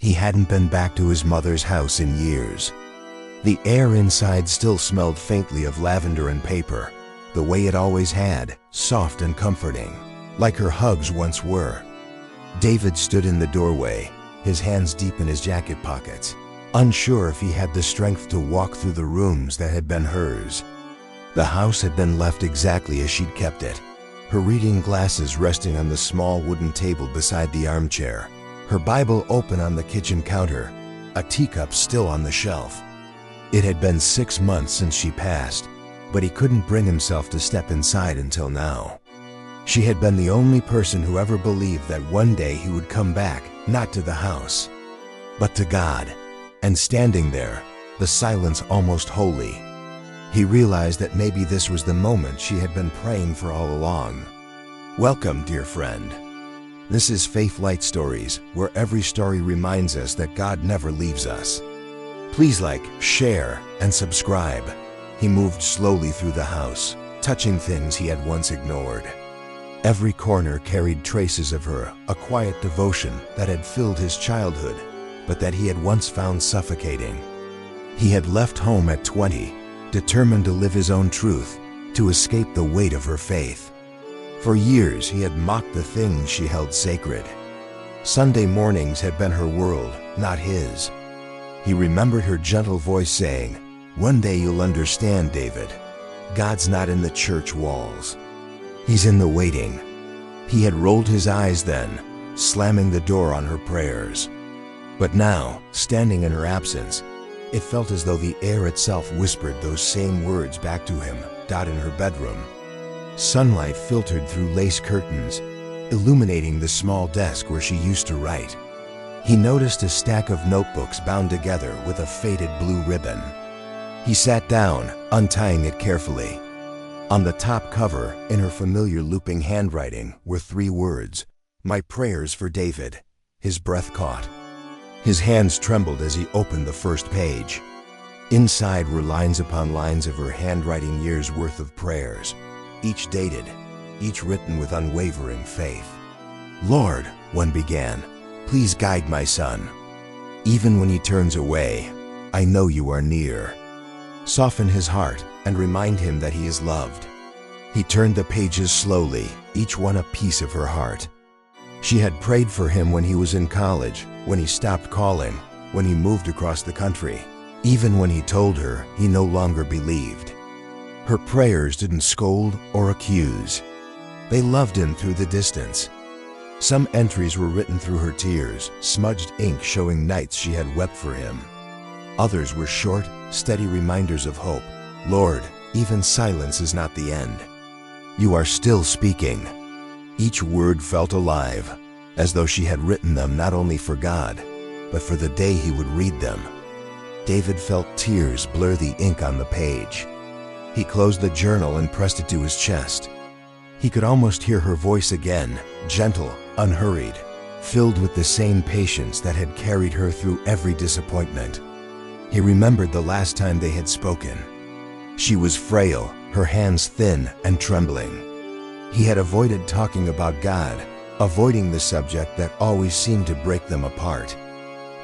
He hadn't been back to his mother's house in years. The air inside still smelled faintly of lavender and paper, the way it always had, soft and comforting, like her hugs once were. David stood in the doorway, his hands deep in his jacket pockets, unsure if he had the strength to walk through the rooms that had been hers. The house had been left exactly as she'd kept it, her reading glasses resting on the small wooden table beside the armchair, her Bible open on the kitchen counter, a teacup still on the shelf. It had been 6 months since she passed, but he couldn't bring himself to step inside until now. She had been the only person who ever believed that one day he would come back, not to the house, but to God. And standing there, the silence almost holy, he realized that maybe this was the moment she had been praying for all along. Welcome, dear friend. This is Faith Light Stories, where every story reminds us that God never leaves us. Please like, share, and subscribe. He moved slowly through the house, touching things he had once ignored. Every corner carried traces of her, a quiet devotion that had filled his childhood, but that he had once found suffocating. He had left home at 20, determined to live his own truth, to escape the weight of her faith. For years he had mocked the things she held sacred. Sunday mornings had been her world, not his. He remembered her gentle voice saying, "One day you'll understand, David. God's not in the church walls. He's in the waiting." He had rolled his eyes then, slamming the door on her prayers. But now, standing in her absence, it felt as though the air itself whispered those same words back to him, in her bedroom. Sunlight filtered through lace curtains, illuminating the small desk where she used to write. He noticed a stack of notebooks bound together with a faded blue ribbon. He sat down, untying it carefully. On the top cover, in her familiar looping handwriting, were 3 words, "My prayers for David." His breath caught. His hands trembled as he opened the first page. Inside were lines upon lines of her handwriting years' worth of prayers, each dated, each written with unwavering faith. "Lord," one began, "please guide my son. Even when he turns away, I know you are near. Soften his heart and remind him that he is loved." He turned the pages slowly, each one a piece of her heart. She had prayed for him when he was in college, when he stopped calling, when he moved across the country, even when he told her he no longer believed. Her prayers didn't scold or accuse. They loved him through the distance. Some entries were written through her tears, smudged ink showing nights she had wept for him. Others were short, steady reminders of hope. "Lord, even silence is not the end. You are still speaking." Each word felt alive, as though she had written them not only for God, but for the day he would read them. David felt tears blur the ink on the page. He closed the journal and pressed it to his chest. He could almost hear her voice again, gentle, unhurried, filled with the same patience that had carried her through every disappointment. He remembered the last time they had spoken. She was frail, her hands thin and trembling. He had avoided talking about God, avoiding the subject that always seemed to break them apart.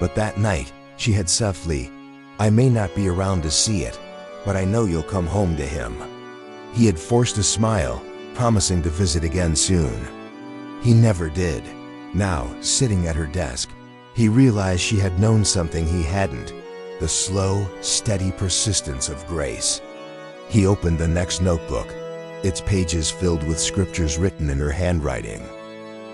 But that night, she had softly, "I may not be around to see it, but I know you'll come home to him." He had forced a smile, promising to visit again soon. He never did. Now, sitting at her desk, he realized she had known something he hadn't, the slow, steady persistence of grace. He opened the next notebook, its pages filled with scriptures written in her handwriting.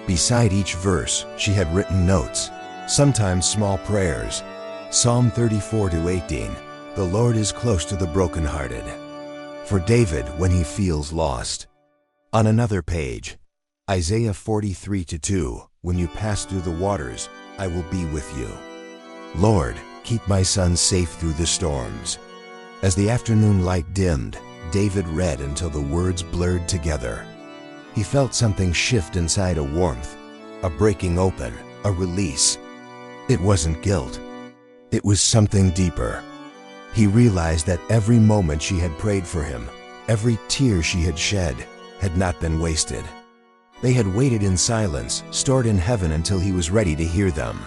Beside each verse, she had written notes, sometimes small prayers. Psalm 34-18, "The Lord is close to the brokenhearted." For David when he feels lost. On another page, Isaiah 43-2, "When you pass through the waters, I will be with you." "Lord, keep my son safe through the storms." As the afternoon light dimmed, David read until the words blurred together. He felt something shift inside, a warmth, a breaking open, a release. It wasn't guilt. It was something deeper. He realized that every moment she had prayed for him, every tear she had shed, had not been wasted. They had waited in silence, stored in heaven until he was ready to hear them.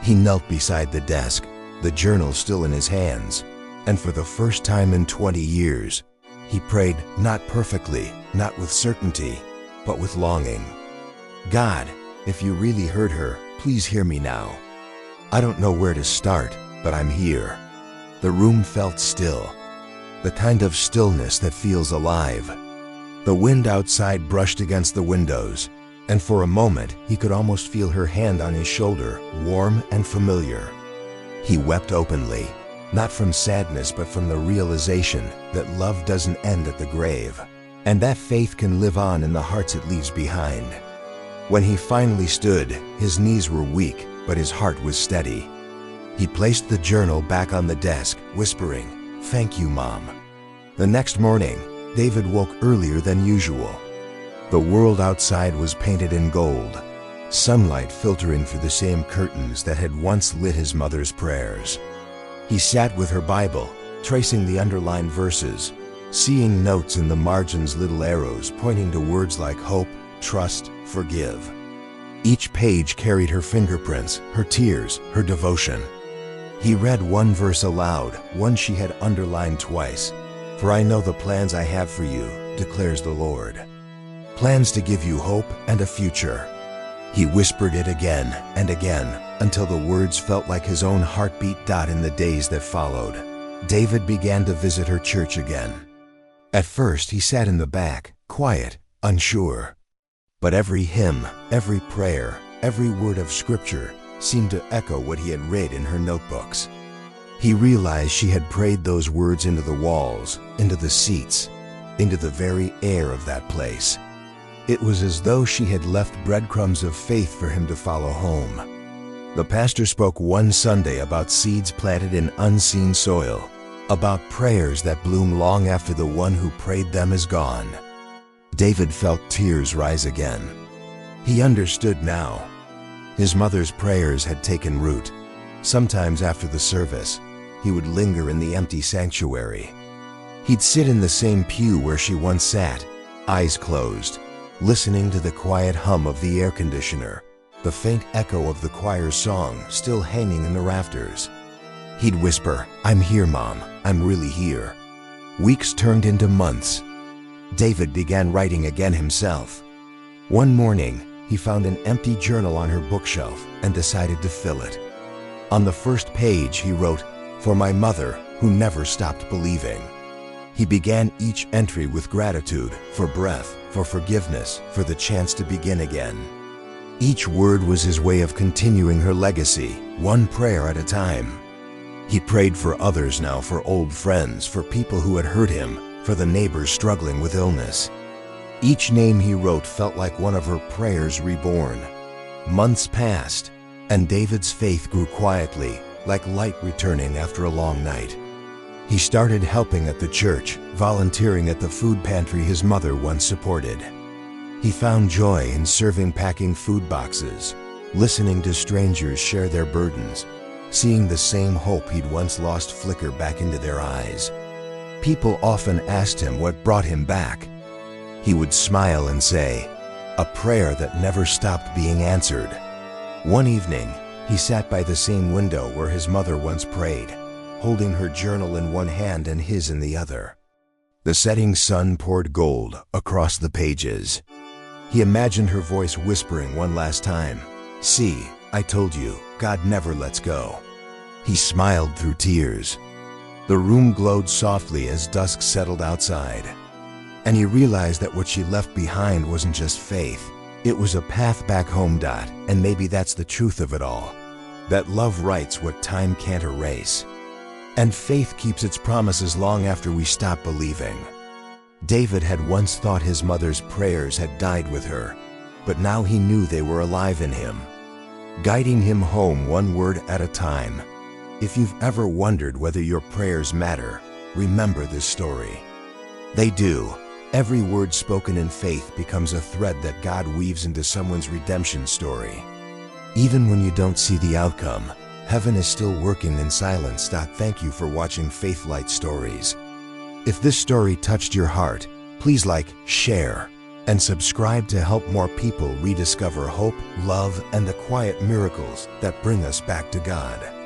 He knelt beside the desk, the journal still in his hands, and for the first time in 20 years, he prayed not perfectly, not with certainty, but with longing. God, if you really heard her, please hear me now. I don't know where to start, but I'm here. The room felt still, the kind of stillness that feels alive. The wind outside brushed against the windows, and for a moment he could almost feel her hand on his shoulder, warm and familiar. He wept openly, not from sadness but from the realization that love doesn't end at the grave, and that faith can live on in the hearts it leaves behind. When he finally stood, his knees were weak, but his heart was steady. He placed the journal back on the desk, whispering, "Thank you, Mom." The next morning, David woke earlier than usual. The world outside was painted in gold, sunlight filtering through the same curtains that had once lit his mother's prayers. He sat with her Bible, tracing the underlined verses, seeing notes in the margins, little arrows pointing to words like hope, trust, forgive. Each page carried her fingerprints, her tears, her devotion. He read one verse aloud, one she had underlined twice. "For I know the plans I have for you, declares the Lord. Plans to give you hope and a future." He whispered it again and again until the words felt like his own heartbeat. In the days that followed, David began to visit her church again. At first he sat in the back, quiet, unsure. But every hymn, every prayer, every word of scripture seemed to echo what he had read in her notebooks. He realized she had prayed those words into the walls, into the seats, into the very air of that place. It was as though she had left breadcrumbs of faith for him to follow home. The pastor spoke one Sunday about seeds planted in unseen soil, about prayers that bloom long after the one who prayed them is gone. David felt tears rise again. He understood now. His mother's prayers had taken root. Sometimes after the service, he would linger in the empty sanctuary. He'd sit in the same pew where she once sat, eyes closed, listening to the quiet hum of the air conditioner, the faint echo of the choir's song still hanging in the rafters. He'd whisper, "I'm here, Mom, I'm really here." Weeks turned into months. David began writing again himself. One morning, he found an empty journal on her bookshelf and decided to fill it. On the first page, he wrote, "For my mother, who never stopped believing." He began each entry with gratitude, for breath, for forgiveness, for the chance to begin again. Each word was his way of continuing her legacy, one prayer at a time. He prayed for others now, for old friends, for people who had hurt him, for the neighbors struggling with illness. Each name he wrote felt like one of her prayers reborn. Months passed, and David's faith grew quietly, like light returning after a long night. He started helping at the church, volunteering at the food pantry his mother once supported. He found joy in serving, packing food boxes, listening to strangers share their burdens, seeing the same hope he'd once lost flicker back into their eyes. People often asked him what brought him back. He would smile and say, "A prayer that never stopped being answered." One evening, he sat by the same window where his mother once prayed, holding her journal in one hand and his in the other. The setting sun poured gold across the pages. He imagined her voice whispering one last time, "See, I told you, God never lets go." He smiled through tears. The room glowed softly as dusk settled outside. And he realized that what she left behind wasn't just faith. It was a path back home. And maybe that's the truth of it all. That love writes what time can't erase. And faith keeps its promises long after we stop believing. David had once thought his mother's prayers had died with her, but now he knew they were alive in him, guiding him home one word at a time. If you've ever wondered whether your prayers matter, remember this story. They do. Every word spoken in faith becomes a thread that God weaves into someone's redemption story. Even when you don't see the outcome, heaven is still working in silence. Thank you for watching Faithlight Stories. If this story touched your heart, please like, share, and subscribe to help more people rediscover hope, love, and the quiet miracles that bring us back to God.